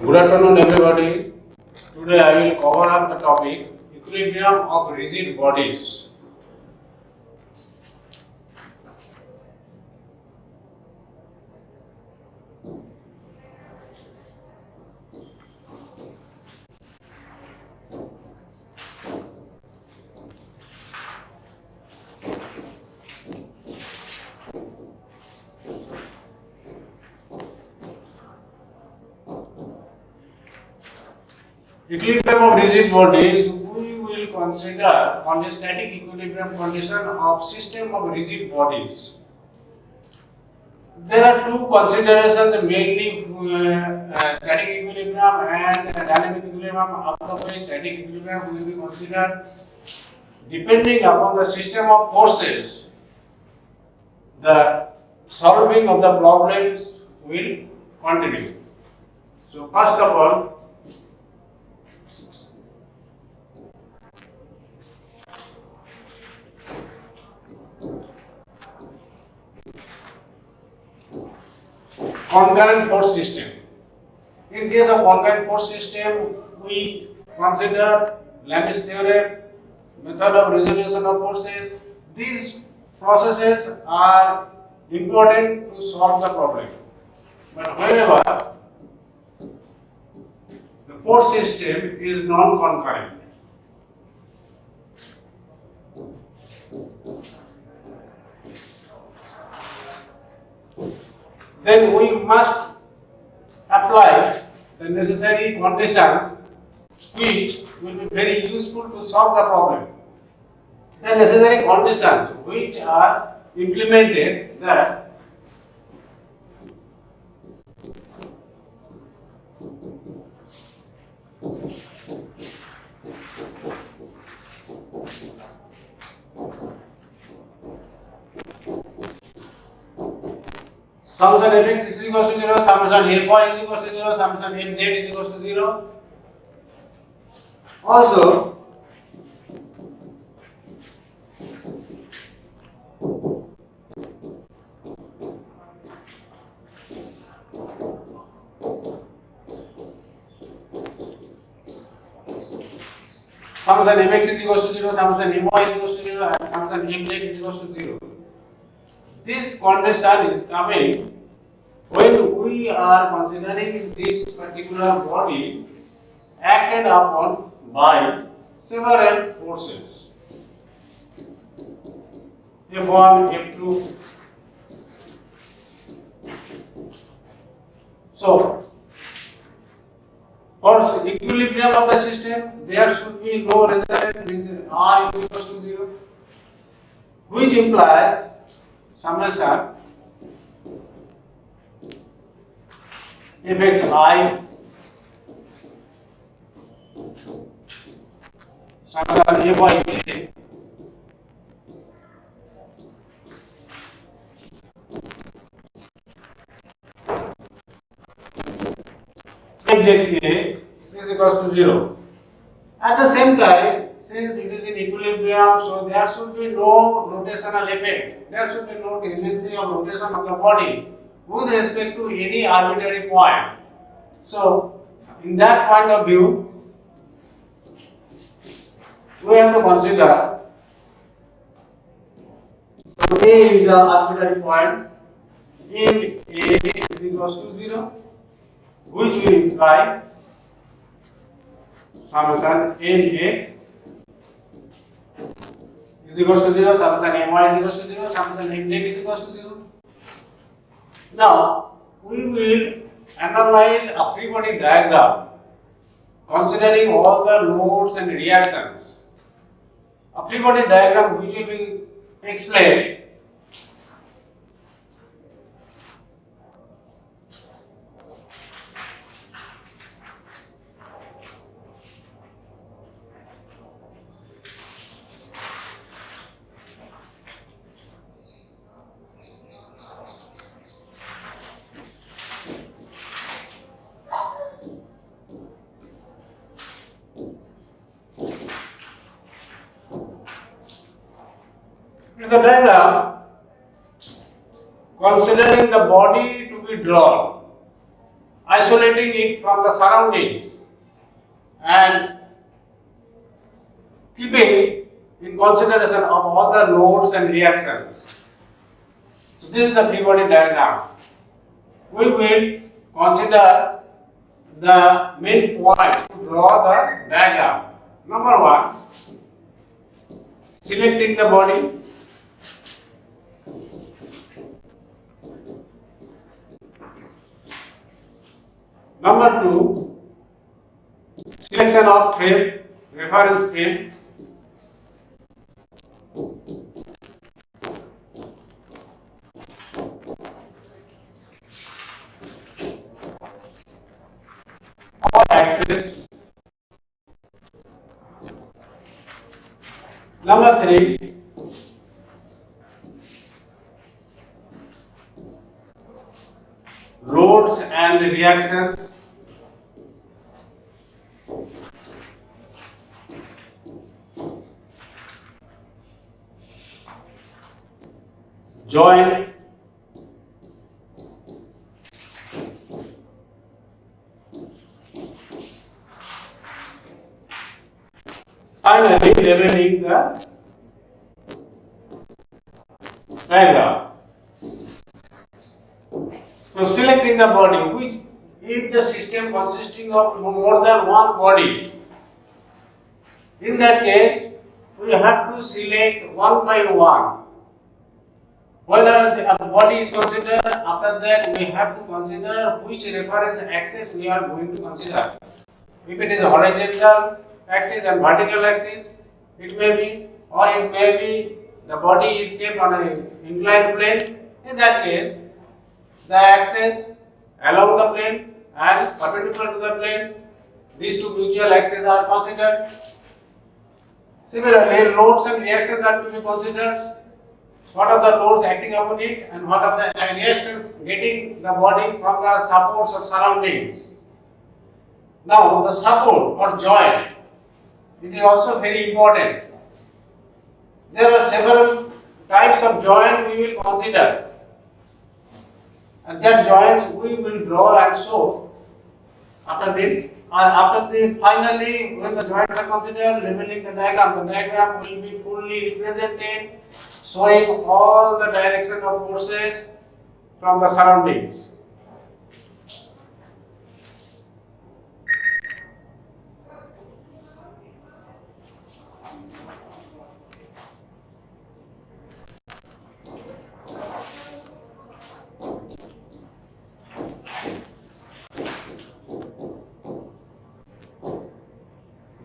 Good afternoon, everybody. Today I will cover up the topic equilibrium of rigid bodies. Equilibrium of rigid bodies, we will consider on the static equilibrium condition of system of rigid bodies. There are two considerations mainly static equilibrium and dynamic equilibrium, out of which static equilibrium will be considered. Depending upon the system of forces, the solving of the problems will continue. So first of all, concurrent force system. In case of concurrent force system, we consider Lami's theorem, method of resolution of forces. These processes are important to solve the problem. But whenever the force system is non-concurrent, then we must apply the necessary conditions which will be very useful to solve the problem. The necessary conditions which are implemented that summation fx is equals to 0, summation fy is equals to 0, summation fz is equals to 0. Also, summation fx is equals to 0, summation fy is equals to 0, and summation fz is equals to 0. This condition is coming when we are considering this particular body acted upon by several forces, F1, F2. So, for equilibrium of the system, there should be no resultant, means R is equals to 0, which implies summation fxi summation fy fzk is equals to 0. At the same time, since it is in equilibrium, so there should be no rotational effect. There should be no tendency of rotation of the body with respect to any arbitrary point. So, in that point of view, we have to consider, so A is the arbitrary point, if A is equals to 0, which will imply summation nx is equals to 0, summation my is equals to 0, summation mz is equals to 0. Now, we will analyze a free body diagram considering all the loads and reactions. A free body diagram which will be explained in the diagram, considering the body to be drawn, isolating it from the surroundings and keeping in consideration of all the loads and reactions. So this is the free body diagram. We will consider the main points to draw the diagram. Number one, selecting the body. Number two, selection of frame, reference frame. All axis. Number three, loads and reactions. Joint. Finally, leveling the diagram. So, selecting the body, which if the system consisting of more than one body, in that case, we have to select one by one. When a body is considered, after that we have to consider which reference axis we are going to consider. If it is a horizontal axis and vertical axis, it may be, or it may be the body is kept on an inclined plane. In that case, the axis along the plane and perpendicular to the plane, these two mutual axes are considered. Similarly, loads and reactions are to be considered. What are the loads acting upon it and what are the reactions getting the body from the supports or surroundings. Now, the support or joint, it is also very important. There are several types of joint we will consider, and that joints we will draw and show after this. And after the finally, when the joints are considered, leveling the diagram will be fully represented, showing all the direction of forces from the surroundings.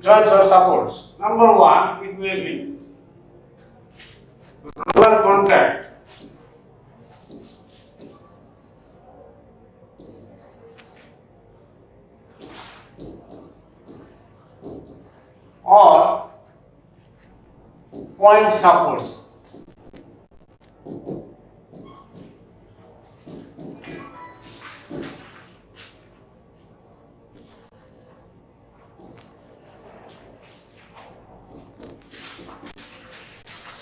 Joints or supports. Number one, it will be roller contact. Or point supports.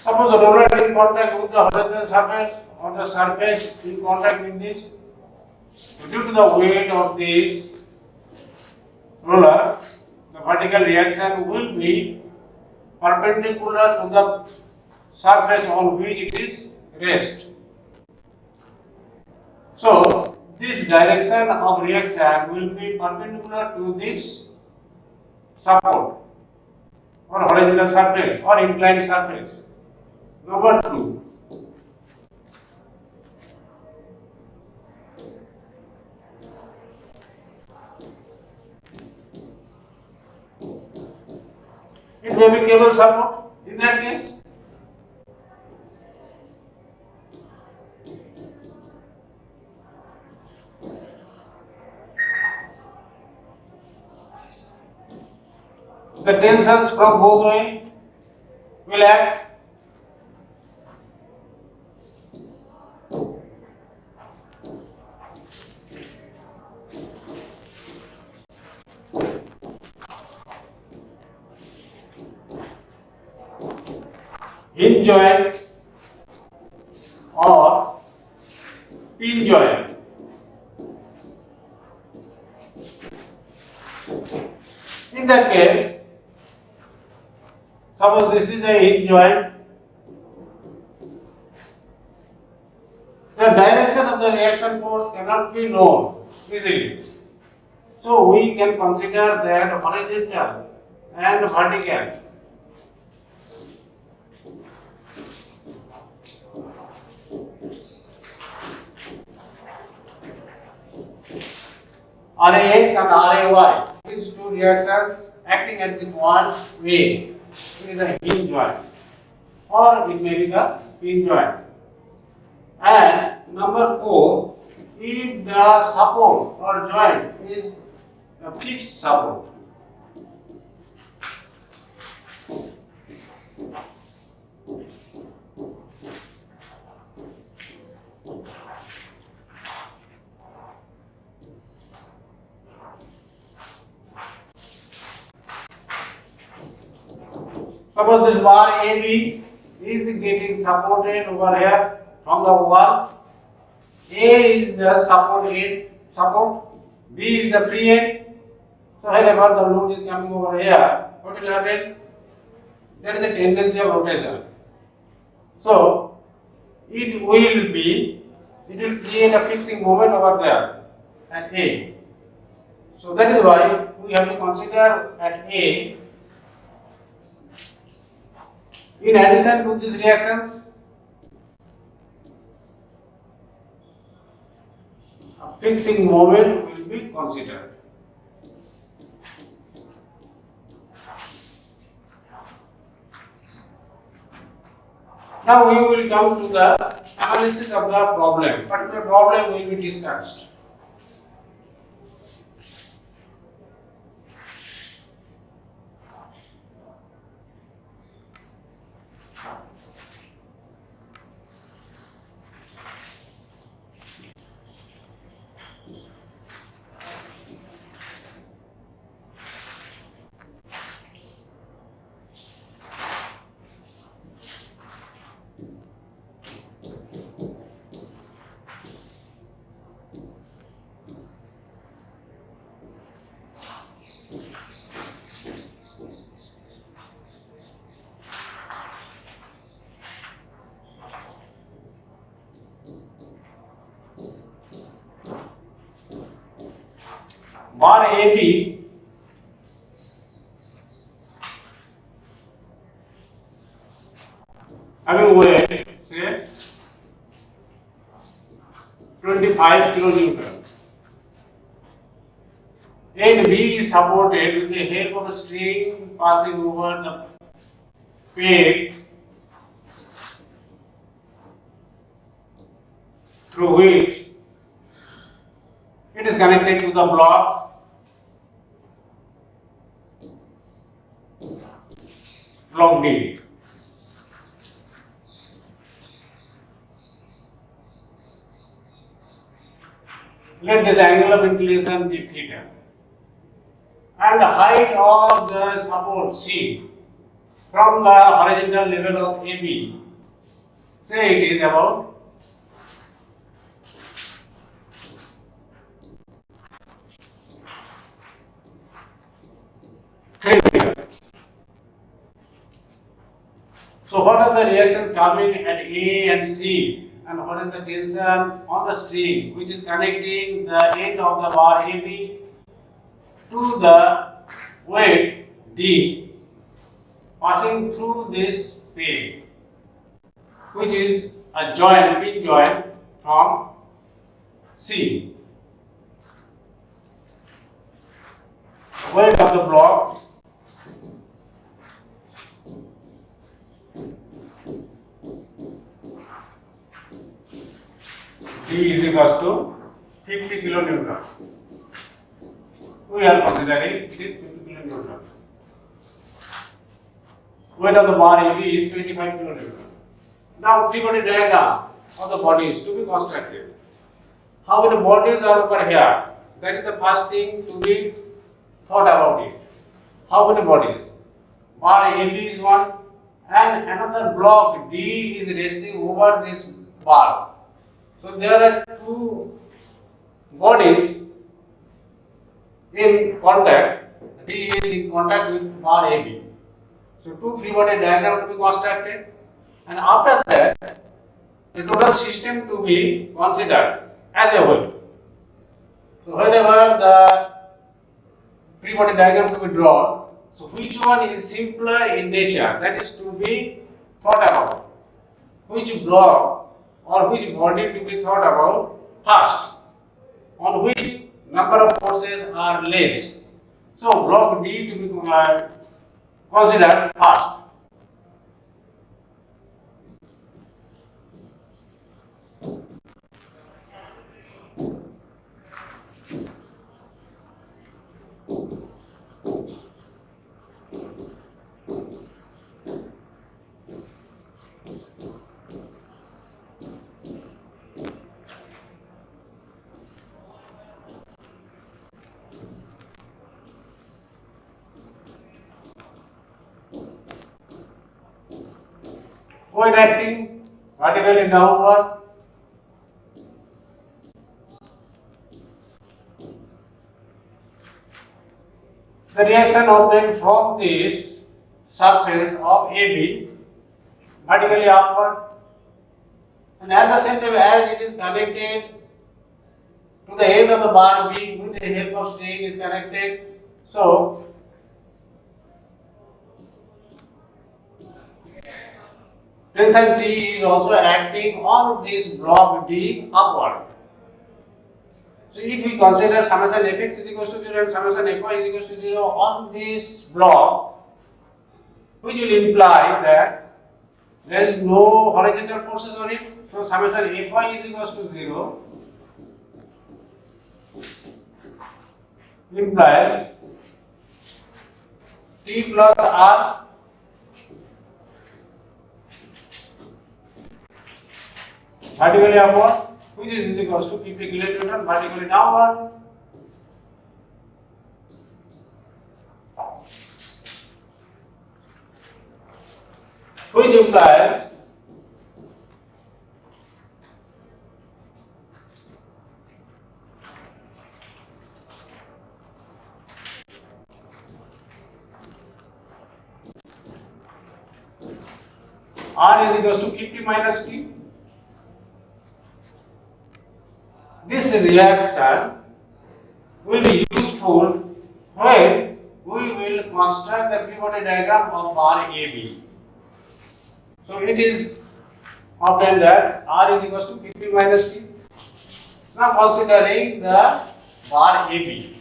Suppose the roller is in contact with the horizontal surface or the surface in contact with this. Due to the weight of this roller, the vertical reaction will be perpendicular to the surface on which it is rest. So, this direction of reaction will be perpendicular to this support or horizontal surface or inclined surface. Number two, it may be cable support. In that case, the tensions from both ways will act. Hinge joint or pin joint. In that case, suppose this is a hinge joint, the direction of the reaction force cannot be known easily. So we can consider that horizontal and vertical RAX and RAY, these two reactions acting at the one way, it is a hinge joint, or it may be the pin joint. And number 4, if the support or joint is a fixed support, suppose this bar AB is getting supported over here from the wall. A is the support end, B is the free end. So whenever the load is coming over here, what will happen? There is a tendency of rotation. So it will create a fixing moment over there at A. So that is why we have to consider at A, in addition to these reactions, a fixing moment will be considered. Now we will come to the analysis of the problem. Particular problem will be discussed. Bar AB having weight say 25 kilonewton, and B is supported with the help of a string passing over the peg through which it is connected to the block D. Let this angle of inclination be theta, and the height of the support C from the horizontal level of AB, say it is about 3 meters. So what are the reactions coming at A and C, and what is the tension on the string which is connecting the end of the bar AB to the weight D passing through this peg, which is a pin joint from C. Weight of the block D is equals to 50 kilonewton. We are considering it is 50 kilonewton. Weight of the bar AB is 25 kilonewton. Now, three-body diagram of the bodies to be constructed. How many bodies are over here? That is the first thing to be thought about it. How many bodies? Bar AB is one, and another block D is resting over this bar. So there are two bodies in contact, D is in contact with bar AB. So two free body diagram to be constructed, and after that the total system to be considered as a whole. So whenever the free body diagram to be drawn, so which one is simpler in nature, that is to be thought about. Which block or which body to be thought about first, on which number of forces are less. So block D to be considered first. When acting vertically downward, the reaction obtained from this surface of AB vertically upward, and at the same time as it is connected to the end of the bar B with the help of string is connected. So tension T is also acting on this block D upward. So if we consider summation Fx is equals to 0 and summation Fy is equals to 0 on this block, which will imply that there is no horizontal forces on it. So summation Fy is equals to 0 implies T plus R vertically upward, which is equals to 50 kilonewton vertically downward. Which implies R is equals to 50 minus T. This reaction will be useful when we will construct the free body diagram of bar AB. So it is obtained that R is equals to 50 minus T. Now considering the bar AB.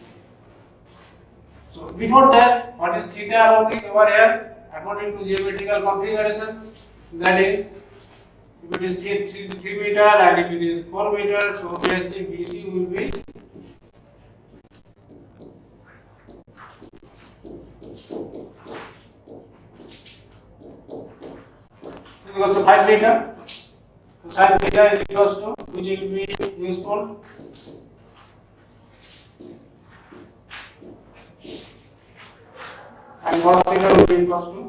So before that, what is theta about it over here according to geometrical configuration? That is, if it is 3 meter and if it is 4 meter, so obviously BC will be equals to 5 meter. So sin theta is equals to, which will be useful, and cos theta will be equals to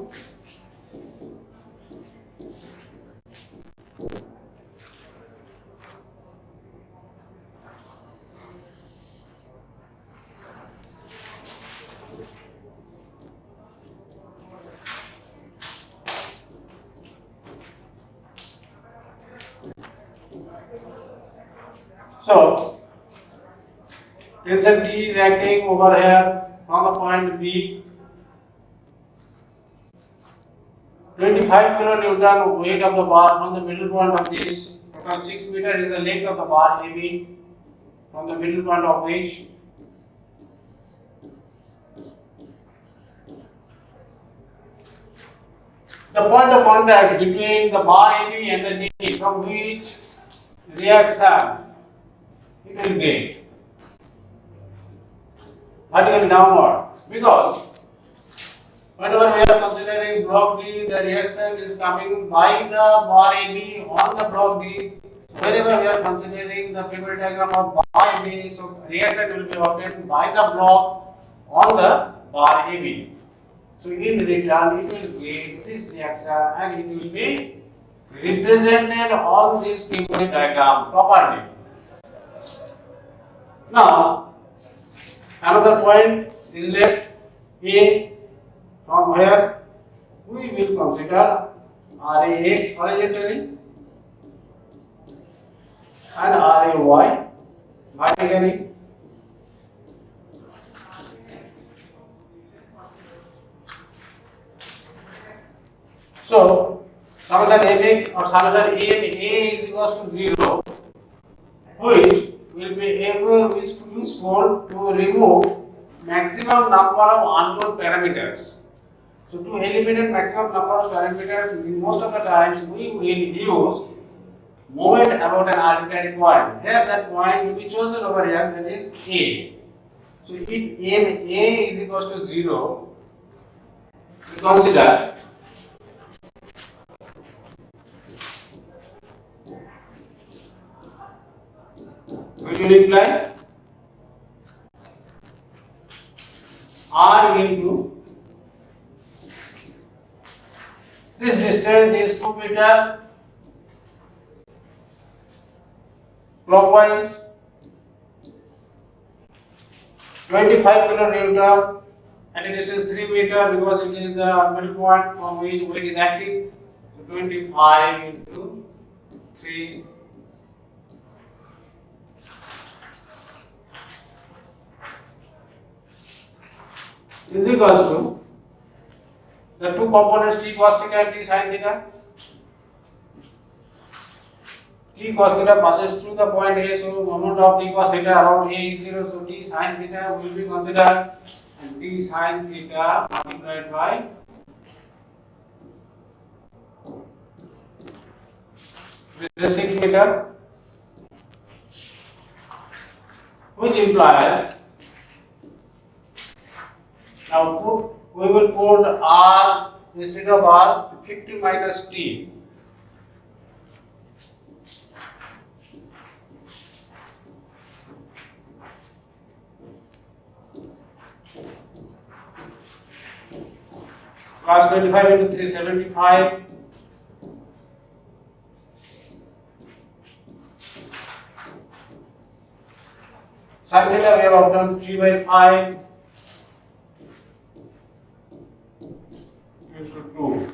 so tension T is acting over here from the point B. 25 kilonewton weight of the bar from the middle point of this. Total 6 meter is the length of the bar AB from the middle point of which the point of contact between the bar AB and the D, from which reaction it will get vertically downward, because whenever we are considering block D, the reaction is coming by the bar AB on the block D. Whenever we are considering the free body diagram of bar AB, so reaction will be obtained by the block on the bar AB. So in return, it will get this reaction and it will be represented on this free body diagram properly. Now, another point is left. A from where we will consider RAX horizontally and RAY vertically. So summation Fx or summation MA is equals to 0, which will be useful to remove maximum number of unknown parameters. So to eliminate maximum number of parameters, most of the times we will use moment about an arbitrary point. Here that point will be chosen over here, that is A. So if A is equals to 0, we consider which will imply R into this distance is 2 meter clockwise, 25 kilonewton, and it is 3 meter because it is the middle point from which weight is acting. So 25 into 3 is equals to the two components T cos theta and T sin theta. T cos theta passes through the point A, so moment of T cos theta around A is 0, so T sin theta will be considered, and T sin theta multiplied by this 6 meter, which implies now we will put R instead of R 50 minus T. Cos 25 into 375. Sin theta we have obtained 3 by 5 into 2.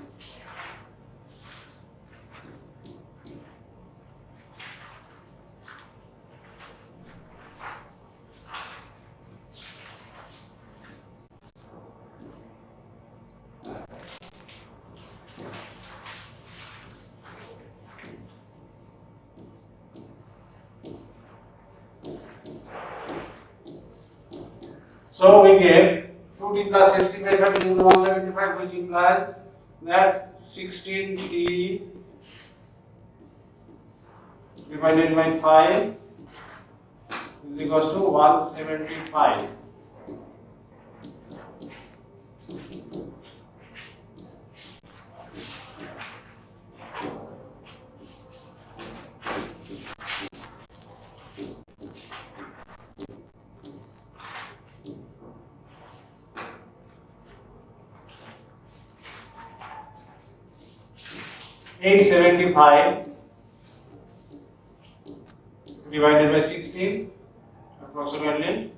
So we get 2t plus 65 into 175, which implies that 16t divided by 5 is equals to 175. $875 divided by 16 approximately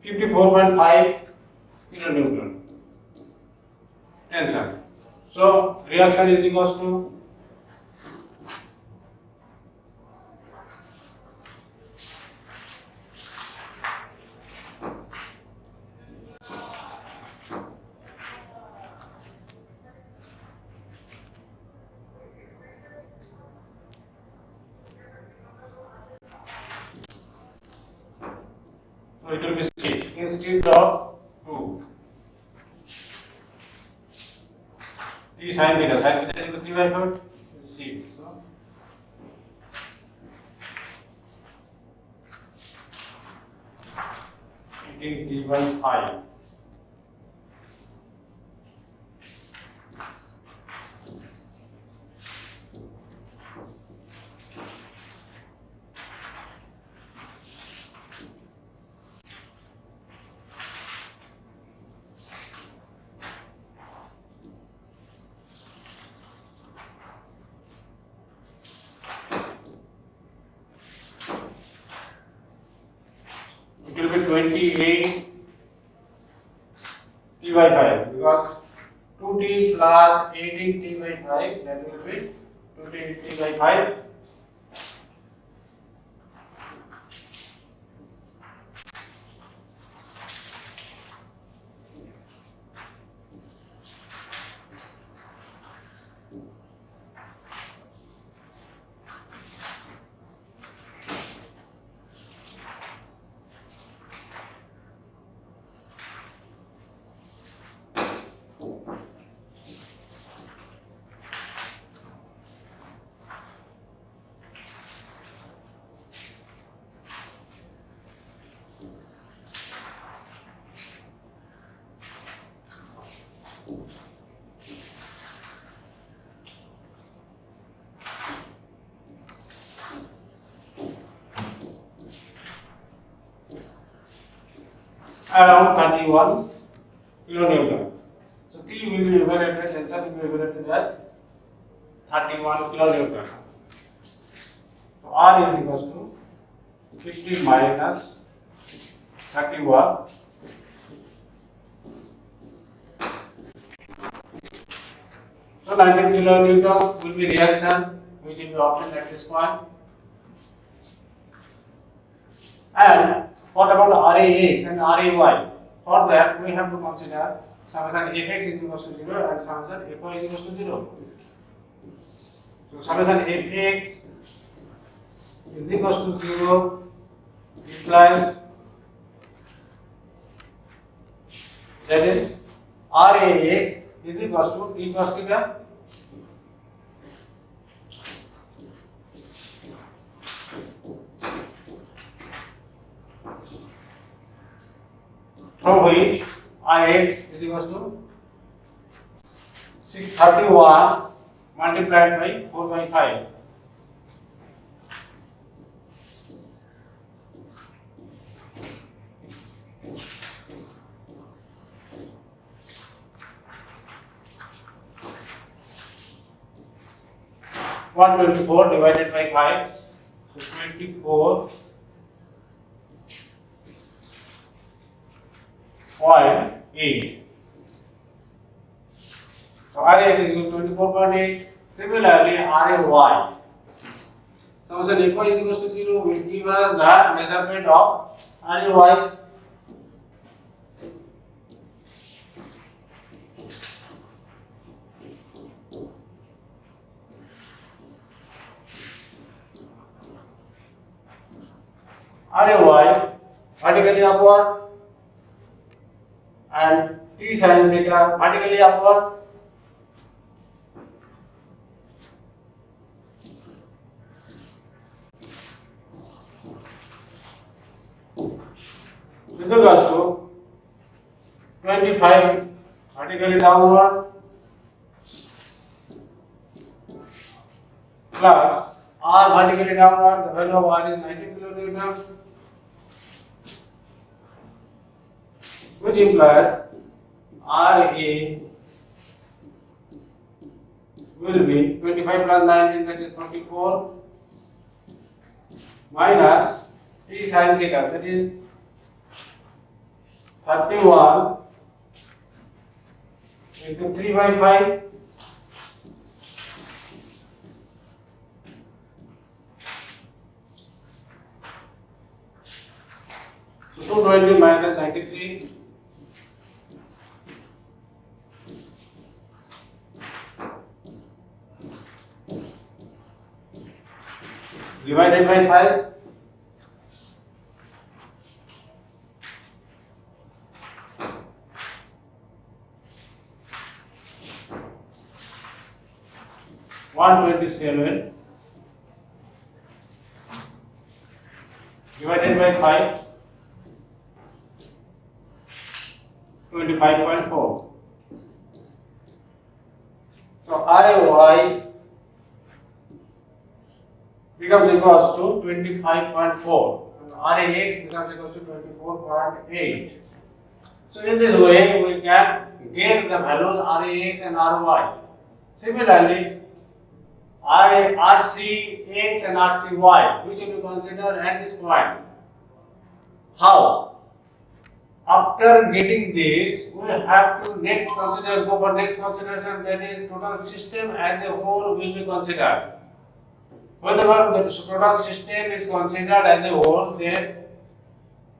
54.5 kilonewton tension. So reaction is equals to so it will be 6 instead of 2. T sin theta, sin theta equal to 3 by 4, 6. So it is D by 5. 28 t by 5 because 2t plus 18 t by 5 that will be 28 t by 5. Around 31 kilonewton. So T will be evaluated, tensor will be evaluated as 31 kilonewton. So R is equals to 50 minus 31. So 19 kilonewton will be reaction which will be obtained at this point. And what about RAX and RAY? For that, we have to consider summation Fx is equals to 0 and summation Fy is equals to 0. So summation Fx is equals to 0 implies that is RAX is equals to T cos theta from which Ix is equals to 631 multiplied by 4 by 5. One 24 divided by 5, so 24 0.8. So Rx is equal to 24.8. Similarly, Ray. Summation Fy is equals to 0 will give us the measurement of Ray. Ray vertically upward and T sin theta vertically upward. This is equals to 25 vertically downward plus R vertically downward, the value of R is 90 kilonewtons, which implies RA will be 25 plus 19, that is 24, minus T sin theta, that is 31 into 3 by 5. So 220 minus 93. Divided by 5. One 27 divided by 5, 25.4. So RAY becomes equals to 25.4 and RAX becomes equals to 24.8. So in this way we can get the values RAX and RY. Similarly, RCX and RCY, which will be considered at this point. How? After getting this, we have to go for next consideration, that is total system as a whole will be considered. Whenever the total system is considered as a whole, then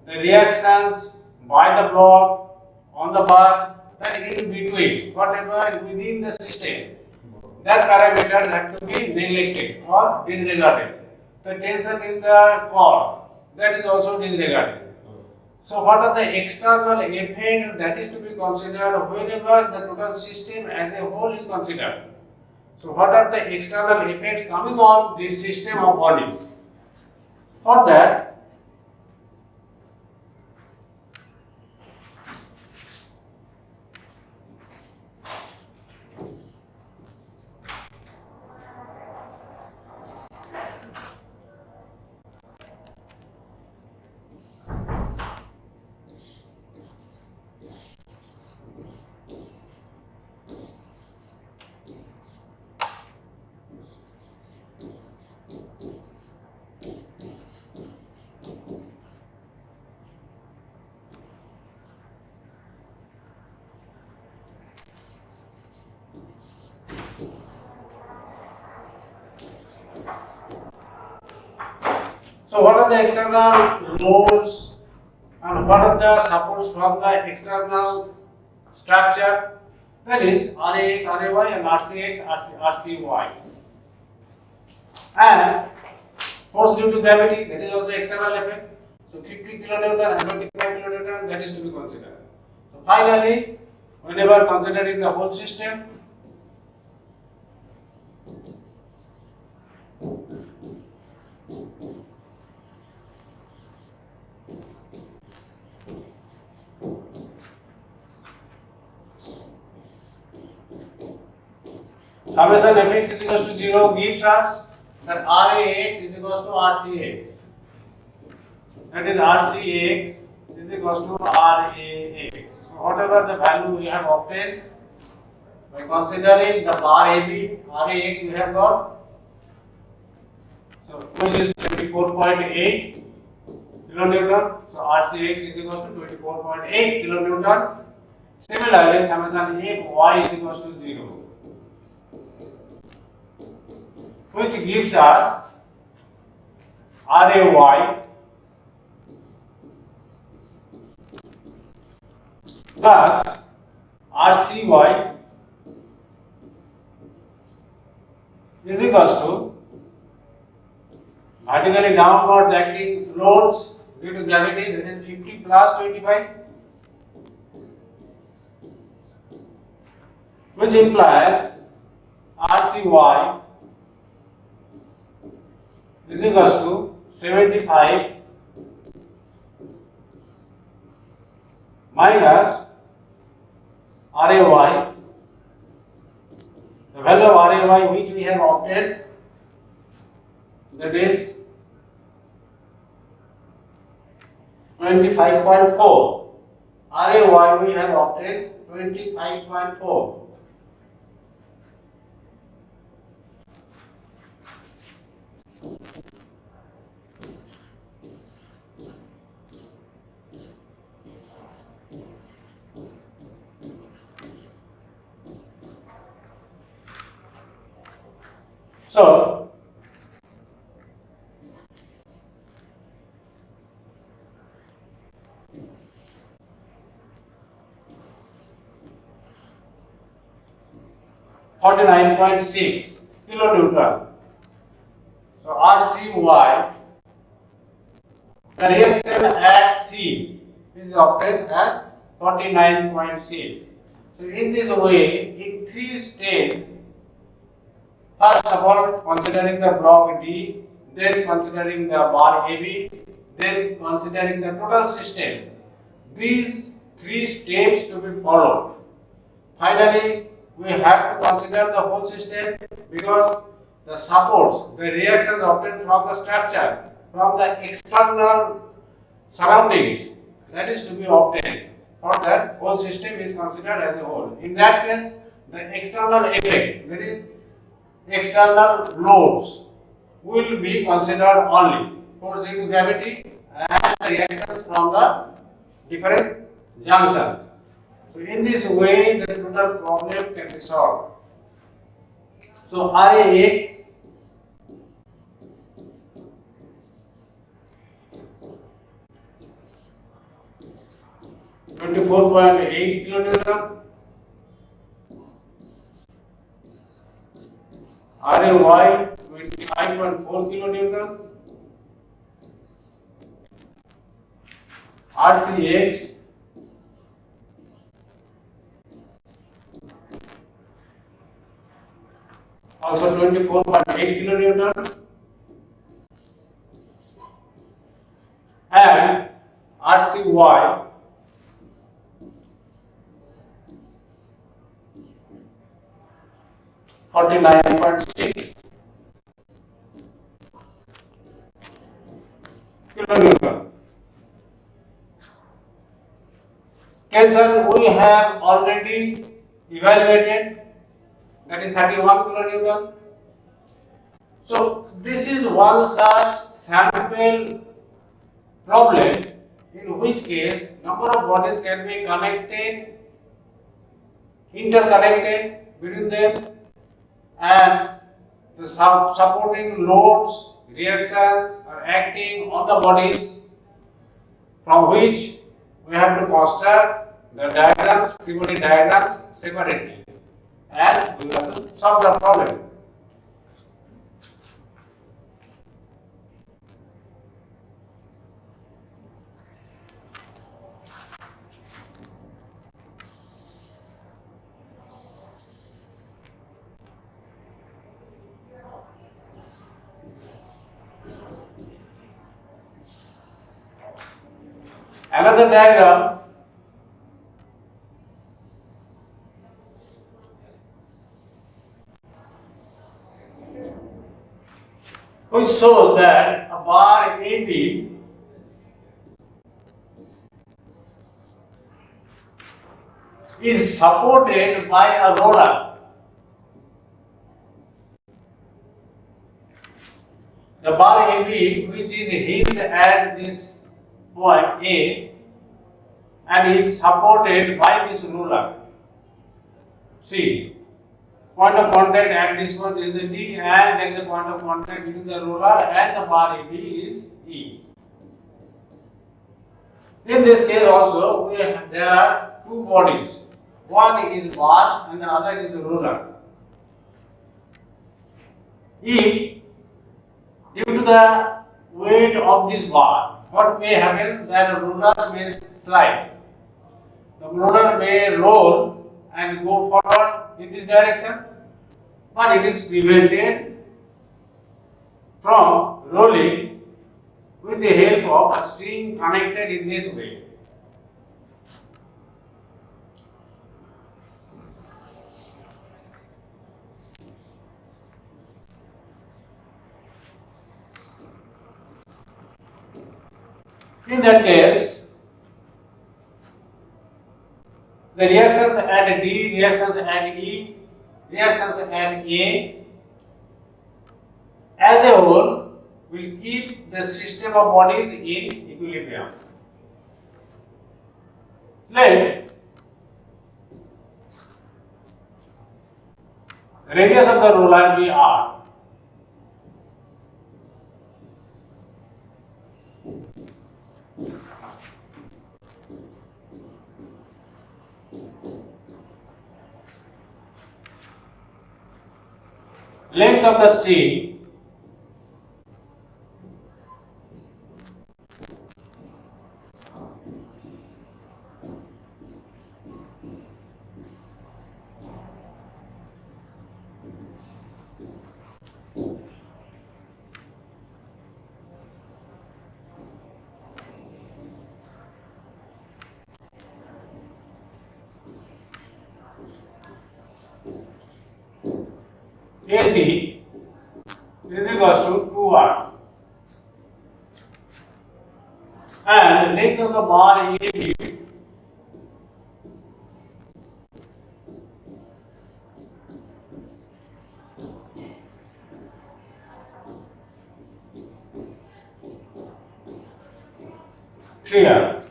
the reactions by the block on the bar, that in between, whatever within the system, that parameters have to be neglected or disregarded. The tension in the core, that is also disregarded. So what are the external effects that is to be considered whenever the total system as a whole is considered? So what are the external effects coming on this system of body? For that, so what are the external loads and what are the supports from the external structure? That is RAX, RAY and RCX, RCY. And force due to gravity, that is also external effect. So 50 kilonewton and 25 kilonewton, that is to be considered. So finally, whenever considering the whole system, summation fx is equals to 0 gives us that RAX is equals to RCX. That is RCX is equals to RAX. So whatever the value we have obtained by considering the bar AB, RAX we have got, so which is 24.8 kilonewton. So RCX is equals to 24.8 kilonewton. Similarly, summation Fy is equals to 0. Which gives us RAY plus RCY is equals to vertically downwards acting loads due to gravity, that is 50 plus 25, which implies RCY is equals to 75 minus RAY, the value of RAY which we have obtained, that is 25.4. RAY we have obtained 25.4. So, (49.6) kilonewton. So RCY, the reaction at C is obtained at 49.6. So in this way, in 3 steps, first of all considering the block D, then considering the bar AB, then considering the total system. These 3 steps to be followed. Finally, we have to consider the whole system because the supports, the reactions obtained from the structure, from the external surroundings, that is to be obtained. For that, whole system is considered as a whole. In that case, the external effect, that is external loads, will be considered only. Force due to gravity and the reactions from the different junctions. So in this way, the total problem can be solved. So RAX 24.8 kilonewton, RAY 25.4 kilonewton, RCX also 24.8 kilonewton, and RCY 49.6 kilonewton. Cancer we have already evaluated, that is 31 kilonewton. So this is one such sample problem in which case number of bodies can be connected, interconnected between them, and the supporting loads, reactions are acting on the bodies, from which we have to construct the diagrams, free body diagrams separately, and we have to solve the problem. Another diagram which shows that a bar AB is supported by a roller. The bar AB, which is hinged at this point A and is supported by this roller. See, point of contact at this point is the D, and there is a point of contact between the roller and the bar AB is E. In this case also, there are two bodies. One is bar and the other is roller. If due to the weight of this bar, what may happen, that the roller may slide. The roller may roll and go forward in this direction, but it is prevented from rolling with the help of a string connected in this way. In that case, the reactions at D, reactions at E, reactions at A as a whole will keep the system of bodies in equilibrium. Let radius of the roller be R. Length of the string AC is equals to 2R, and length of the bar AB here.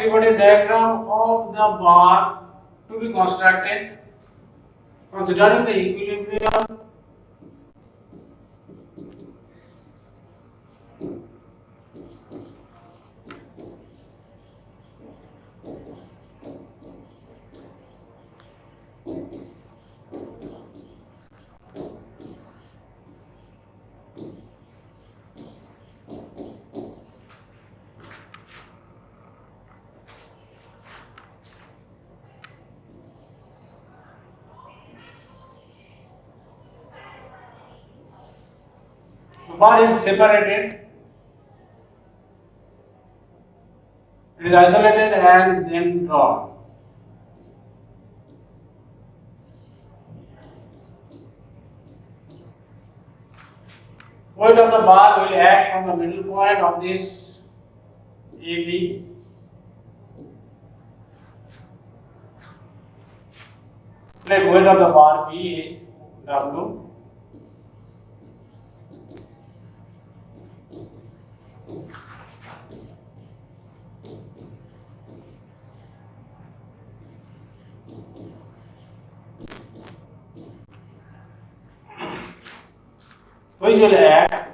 free body diagram of the bar to be constructed considering the equilibrium the bar is separated, it is isolated and then drawn. Weight of the bar will act on the middle point of this AB. Let weight of the bar be W. Which will act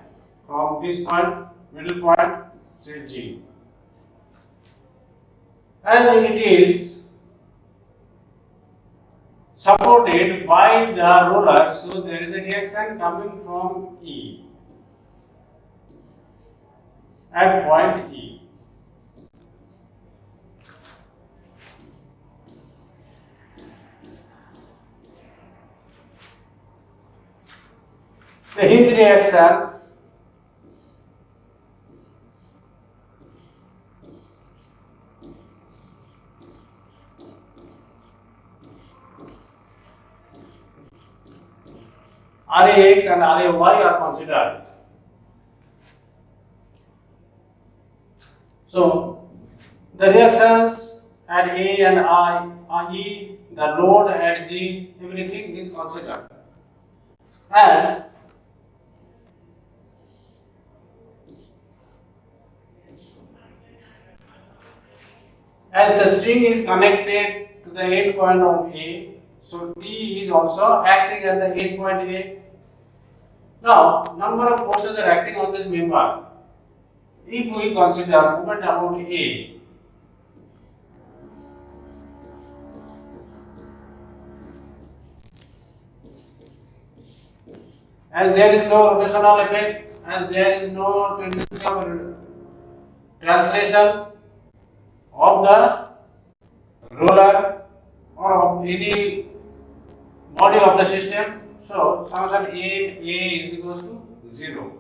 from this point, middle point, say G. As it is supported by the roller, so there is a reaction coming from E at point E. The hinge reaction RAX and RAY are considered. So the reactions at A and E, the load at G, everything is considered. And as the string is connected to the end point of A, so T is also acting at the end point A. Now, number of forces are acting on this member. If we consider moment about A, as there is no rotational effect, as there is no tendency of translation of the roller or of any body of the system, so summation A is equals to 0,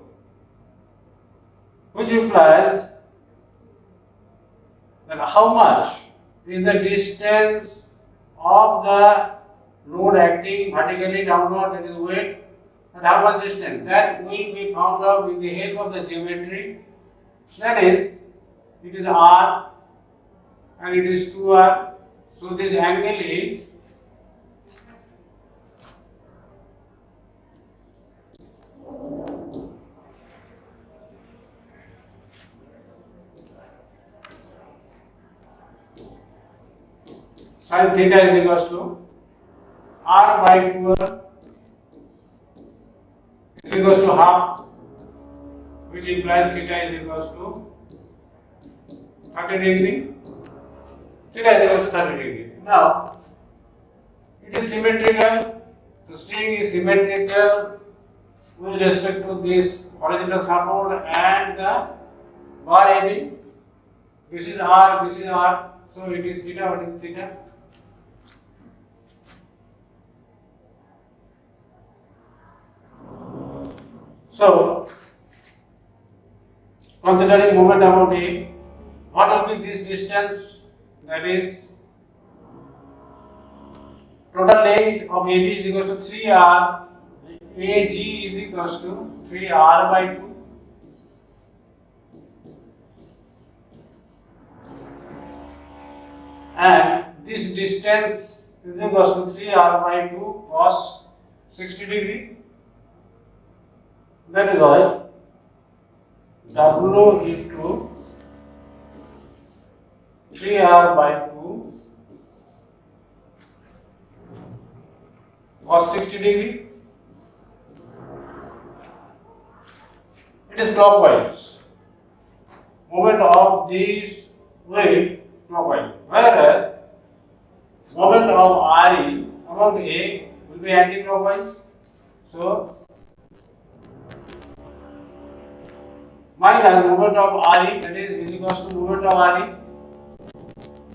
which implies that how much is the distance of the load acting vertically downward, that is weight, and how much distance, that will be found out with the help of the geometry. That is, it is R and it is 2R, so this angle is sin theta is equals to R by 2R is equals to half, which implies theta is equals to 30 degree. Theta is equals to 30 degree. Now, it is symmetrical. The string is symmetrical with respect to this horizontal support and the bar AB. This is R, this is R. So it is theta, what is theta? So, considering moment about A, what will be this distance? That is, total length of AB is equals to 3R, AG is equals to 3R by 2. And this distance is equals to 3R by 2 cos 60 degree. That is why W into 3 3r by 2 cos 60 degree. It is clockwise. Moment of this weight clockwise. Whereas moment of RE among A will be anti-clockwise. So minus moment of RE, that is equals to moment of RE.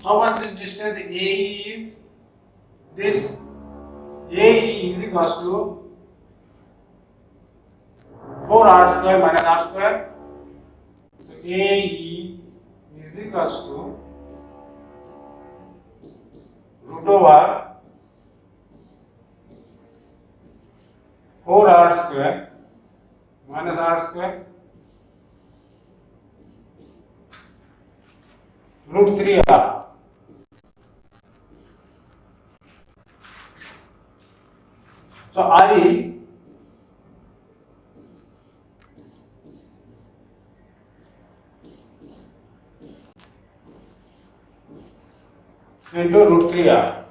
How much this distance AE is? This AE is equals to 4r square minus r square. So AE is equals to root over 4r square minus r square root 3r. So RE into root 3r.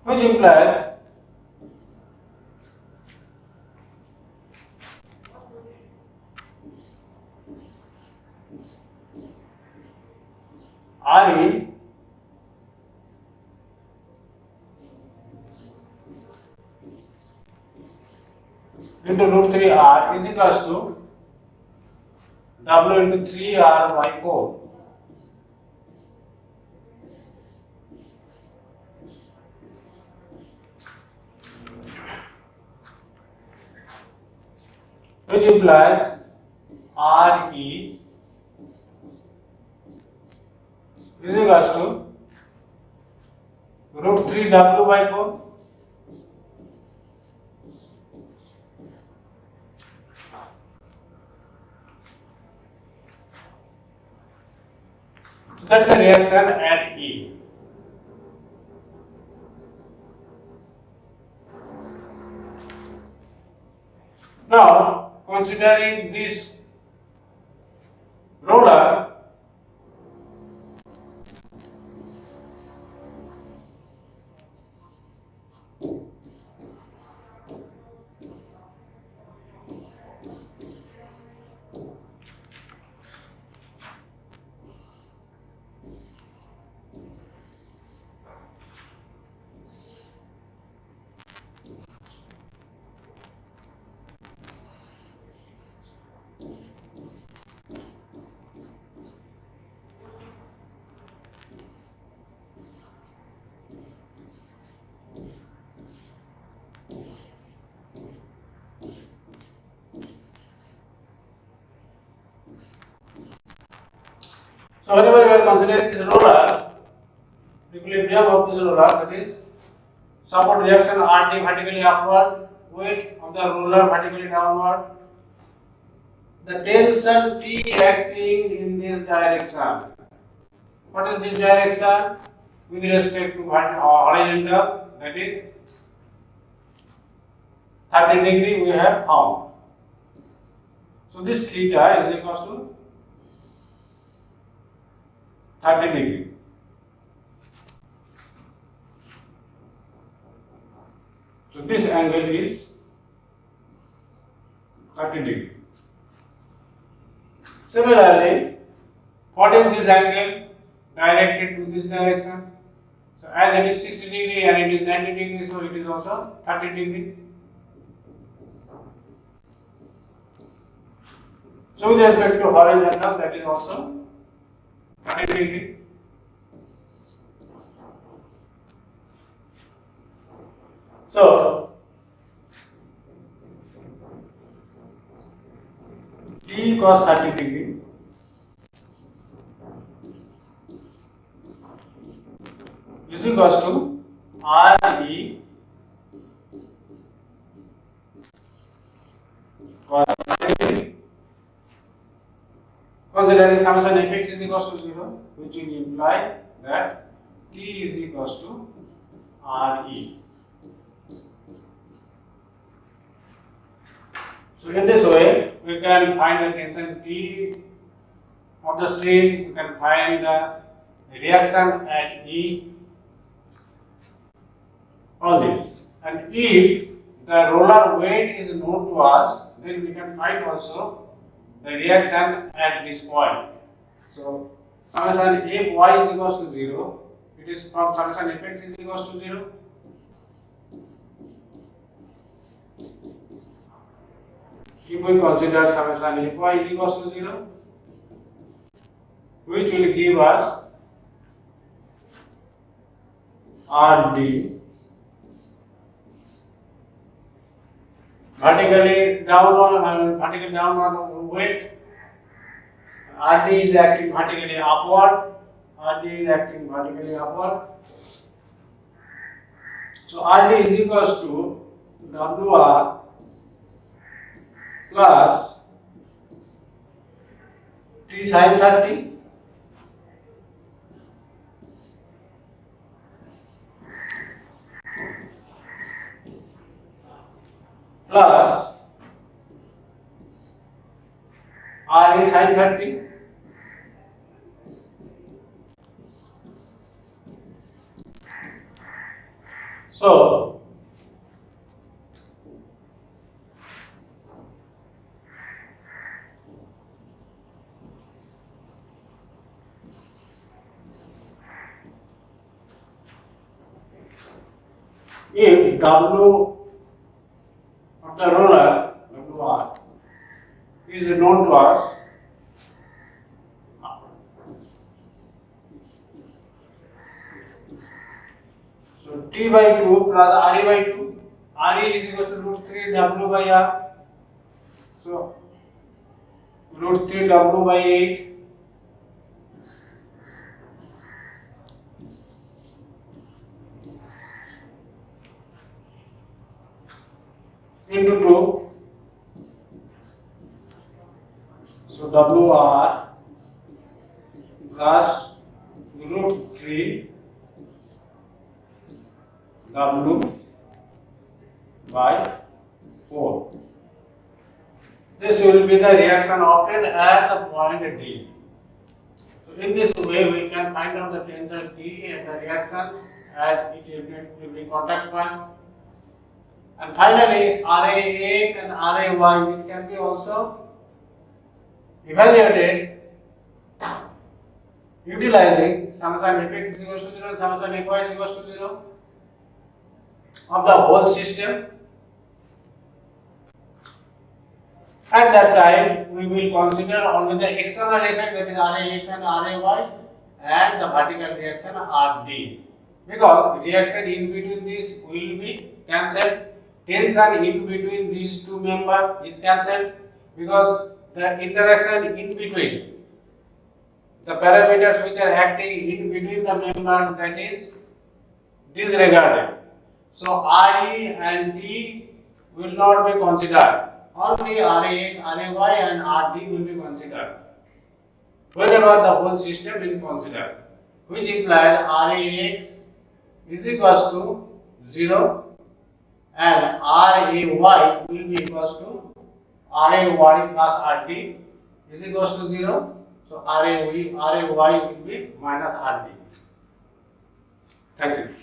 Which implies RE into root 3r is equals to W into 3r by 4. Which implies RE is equals to root 3w by 4. So that is the reaction at E. Now, considering this roller, so whenever we are considering this roller, equilibrium of this roller, that is support reaction RT vertically upward, weight of the roller vertically downward, the tension T acting in this direction. What is this direction? With respect to horizontal, that is 30 degree we have found. So this theta is equals to 30 degree. So this angle is 30 degree. Similarly, what is this angle directed to this direction? So as it is 60 degree and it is 90 degree, so it is also 30 degree. So with respect to horizontal, that is also 30 degree. So T cos 30 degree is equals to RE cos 30 degree. Considering summation fx is equals to 0, which will imply that T is equals to RE. So in this way, we can find the tension T of the stream, we can find the reaction at E, all this. And if the roller weight is known to us, then we can find also the reaction at this point. So summation if y is equals to 0, it is from summation if x is equals to 0. If we consider summation if y is equals to 0, which will give us RD vertically downward weight. RD is acting vertically upward. RD is acting vertically upward. So RD is equals to WR plus T sin 30 plus R is sin 30 so if W of the roller WR is known to us, so T by 2 plus RE by 2, RE is equals to root 3 W by R, so root 3 W by 8 into 2, so WR plus root 3 W by 4. This will be the reaction obtained at the point D. So in this way we can find out the tensor T and the reactions at each every contact point. And finally RAX and RAY, it can be also evaluated utilizing summation fx is equals to 0 and summation fy is equals to 0 of the whole system. At that time, we will consider only the external effect, that is RAX and RAY, and the vertical reaction RD, because reaction in between these will be cancelled. Tension in between these two members is cancelled because the interaction in between the parameters which are acting in between the members, that is disregarded. So RE and T will not be considered. Only RAX, RAY and RD will be considered whenever the whole system is considered, which implies RAX is equals to 0 and RAY will be equals to RAY plus RD is equals to 0. So RAY will be minus RD. Thank you.